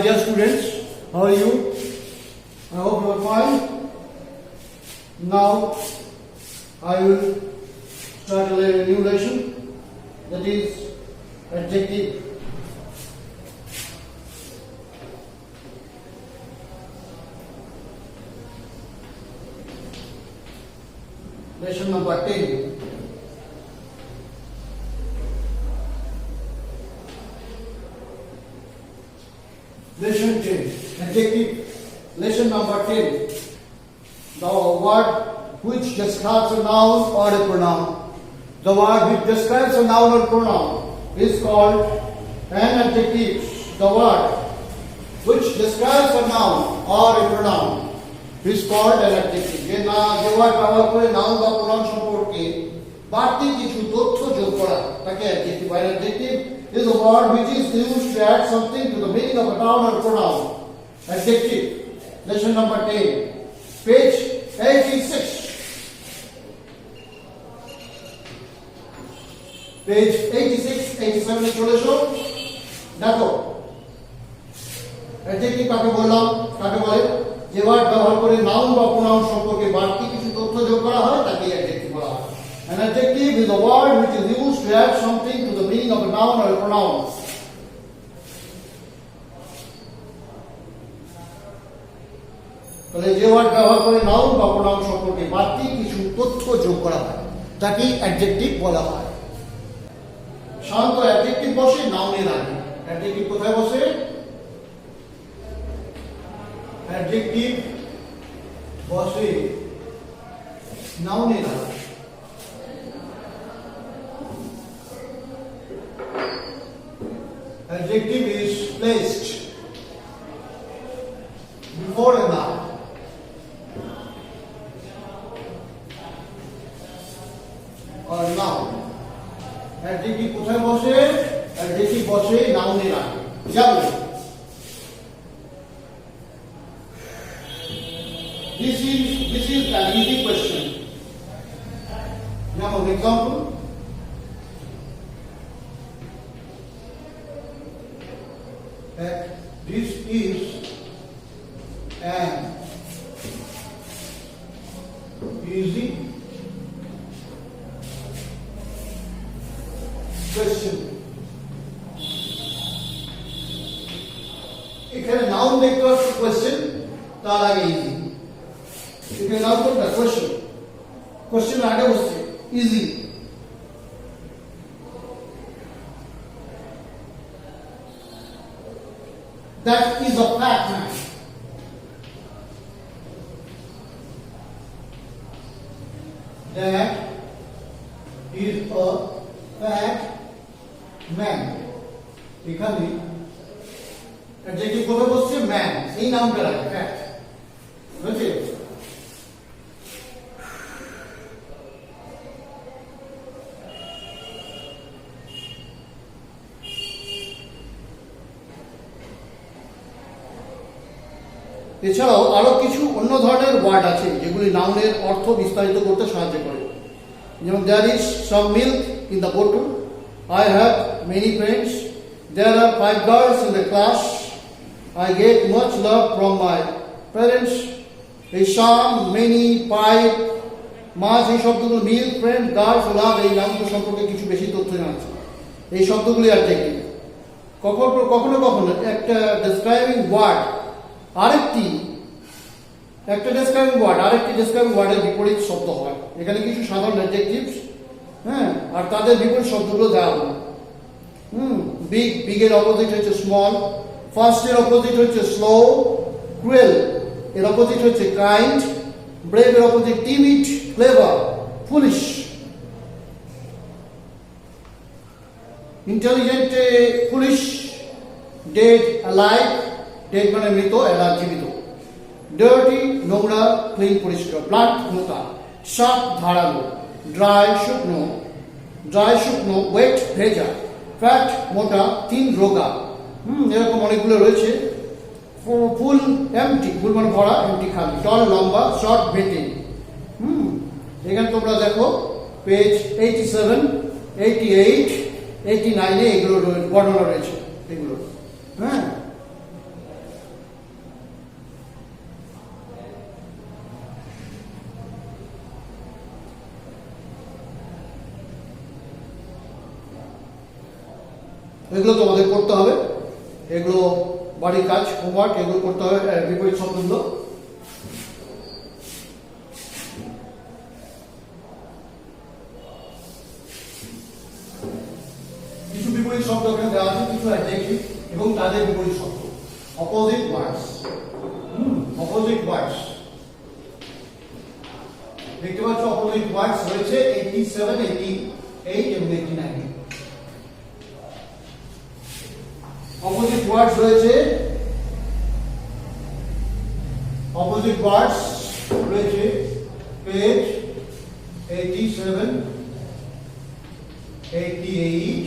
dear students, how are you? I hope you are fine. Now I will start a new lesson, that is adjective. Lesson number 10. Lesson 10. Adjective. Lesson number 10. The word which describes a noun or a pronoun. The word which describes a noun or pronoun is called an adjective. The word which describes a noun or a pronoun is called an adjective. যে word ব্যবহার করে noun বা pronoun সম্পর্কে বাড়তি কিছু তথ্য যোগ করা তাকে adjective. An adjective is a word which is used to add something to the meaning of a noun or pronoun. Adjective. Lesson number 10. Page 86. Page 86, 87 চলে এসো। দেখো অ্যাডজেক্টিভ কাকে বললাম, কাকে বলে? যে ওয়ার্ড ব্যবহার করে নাউন বা প্রোনাউন সম্পর্কে বাড়তি কিছু তথ্য যোগ করা হয় তাকে অ্যাডজেক্টিভ বলা হয়। An adjective is a word which is used to add something to the meaning of a noun or a pronoun. তাহলে যে ওয়ার্ড ব্যবহার করে নাউন বা প্রোনাউন সম্পর্কে বাড়তি কিছু তথ্য যোগ করা হয় তাকে অ্যাডজেক্টিভ বলা হয়। সাধারণত অ্যাডজেক্টিভ বসে নাউনের আগে। অ্যাডজেক্টিভ কোথায় বসে? অ্যাডজেক্টিভ বসে নাউনের আগে। Adjective is placed before a noun. Or noun. Adjective কোথায় বসে? Adjective বসে নাউনের আগে। যেমন this is an easy question. Now an example. This is an easy question. এখানে নাউন দেখতে পাচ্ছি কোয়েশ্চেন, তার আগে ইজি। এখানে নাউন কোনটা? কোয়েশ্চেন। কোয়েশ্চেন আগে বসছে easy. That is a fact, man. That is a fact, man. এখানে অ্যাডজেক্টিভ কোথায় বসছে? ম্যান। এই নাউনটা লাগে ফ্যাক্ট। বুঝলে? এছাড়াও আরো কিছু অন্য ধরনের ওয়ার্ড আছে যেগুলি নাউনের অর্থ বিস্তারিত করতে সাহায্য করে। যেমন there is some milk in the bottle, I have many friends, there are 5 girls in the class, I get much love from my parents, এই some, many, 5, much, এই শব্দগুলো milk, friend, girls, love এই নাউনগুলো সম্পর্কে কিছু বেশি তথ্য জানাচ্ছে। এই শব্দগুলি অ্যাডজেক্টিভ। কখনো কখনো একটা ডেসক্রাইবিং ওয়ার্ড আরেকটি ডেসক্রাইবিং ওয়ার্ডের বিপরীত শব্দ হয়। এখানে কিছু সাধারণ অ্যাডজেক্টিভস, হ্যাঁ, আর তাদের বিপরীত শব্দগুলো দেওয়া হলো। বিগের অপোজিট হচ্ছে স্মল, ফাস্টের অপোজিট হচ্ছে স্লো, ক্রুয়েল এর অপোজিট হচ্ছে কাইন্ড, ব্রেভ এর opposite timid, clever, foolish, intelligent foolish, dead alive, dead মানে মৃত, অ্যালাইভ জীবিত, ডার্টি নোংরা, ক্লিন পরিষ্কার, ব্লান্ট মোটা, শার্প ধারালো, ড্রাই শুকনো, ওয়েট ভেজা, ফ্যাট মোটা, থিন রোগা, এরকম অনেকগুলো রয়েছে। ফুল এমটি, ফুল মানে ভরা, এমটি খালি, টল লম্বা, শর্ট বেটে। এখানে তোমরা দেখো পেজ 87, 88, 89 এগুলো বর্ণনা রয়েছে এগুলো। হ্যাঁ, এগুলো তোমাদের করতে হবে, এগুলো বাড়ির কাজ হোমওয়ার্ক, এগুলো করতে হবে বিপরীত শব্দগুলো। কিছু বিপরীত শব্দ এখানে দেওয়া আছে, কিছু অ্যাডজেক্টিভ এবং তাদের বিপরীত শব্দ, অপোজিট ওয়ার্ডস। অপোজিট ওয়ার্ডস দেখতে পাচ্ছ, অপোজিট ওয়ার্ডস রয়েছে 87, 88 এবং 89। অপোজিট ওয়ার্ডস রয়েছে, অপোজিট ওয়ার্ডস রয়েছে পেজ 87, 88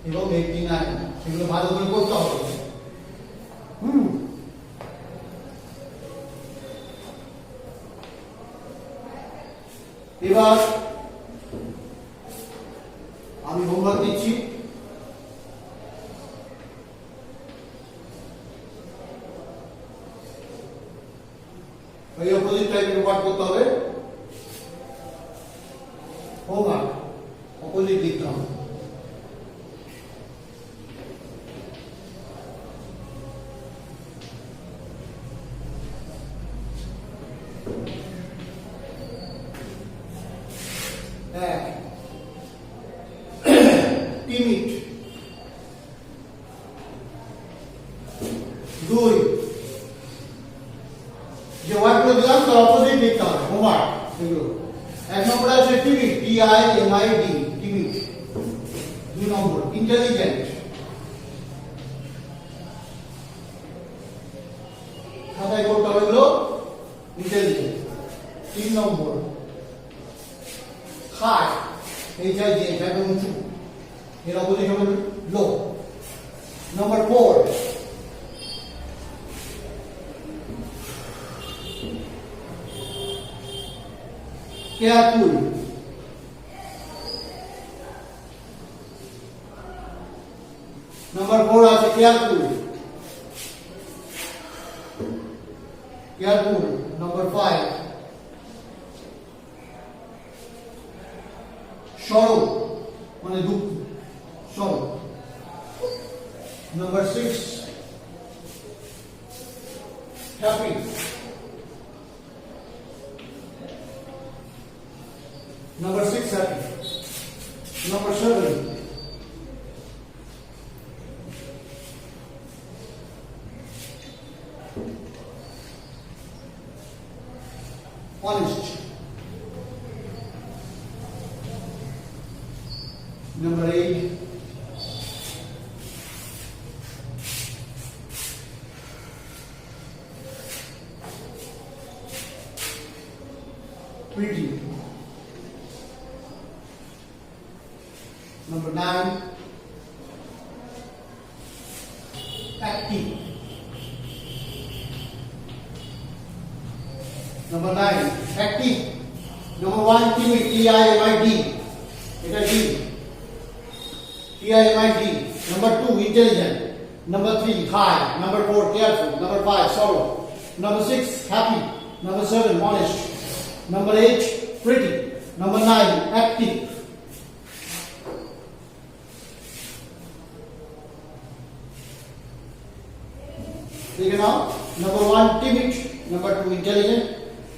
এবং 89। এগুলো ভালো করে করতে হবে। এবার আমি হোমওয়ার্ক দিচ্ছি। এই অপোজিট টাইপের ওয়ার্ড করতে হবে। হোমওয়ার্ক অপোজিট লিখতে হবে। টিমিড, 2 যে ওয়ার্ডগুলো দিলাম তার অপোজিট লিখতে হবে হোমওয়ার্ক এগুলো। 1 নম্বরে আছে টিমিড, TIMID, টিমিড। 2 নম্বর ইন্টেলিজেন্ট, খাতায় করতে হবে এগুলো, ইন্টেলিজেন্ট। 3 নম্বর হাই, HIJ, এটা উঁচু, এর অপোজিট হবে লো। নম্বর 4 কেয়ারফুল, নম্বর 4 আছে কেয়ারফুল, কেয়ারফুল। নম্বর 5 সরল, মানে দুঃখ, সরল। নম্বর 6 happy, number 6 happy. Number 7 honest. Number 8 pretty. Number 9 active. Number 9 active. Number 1 timid, TIMID. It is D. TIMID. Number 2 intelligent. Number 3 high. Number 4 careful. Number 5 sorrow. Number 6 happy. Number 7 honest. Number 8 pretty. Number 9 active. Take it out. Number 1 timid. Number 2 intelligent.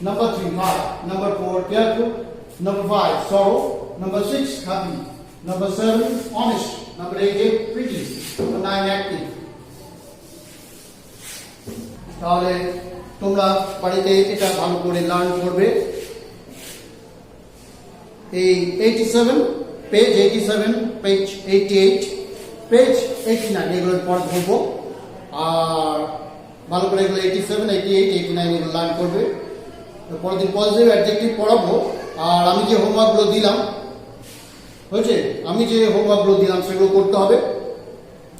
Number 3 high. Number 4 careful. Number 5 sorrow. Number 6 happy. Number 7 honest. Number 8 pretty. Number 9 active. তাহলে তোমরা বাড়িতে এটা ভালো করে learn করবে। এই 87 page 87 page 88 page 89 এগুলো পড় বলবো, আর ভালো করে এগুলো 87 88 89 এগুলো লার্ন করবে। পরের দিন পজিটিভ অ্যাডজেক্টিভ পড়াবো। আর আমি যে হোমওয়ার্কগুলো দিলাম হয়েছে, আমি যে হোমওয়ার্কগুলো দিলাম সেগুলো করতে হবে,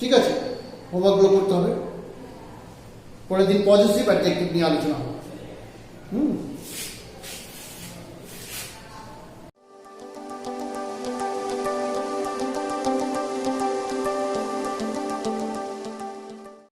ঠিক আছে? হোমওয়ার্কগুলো করতে হবে। পরের দিন পজিটিভ অ্যাডজেক্টিভ নিয়ে আলোচনা হবে।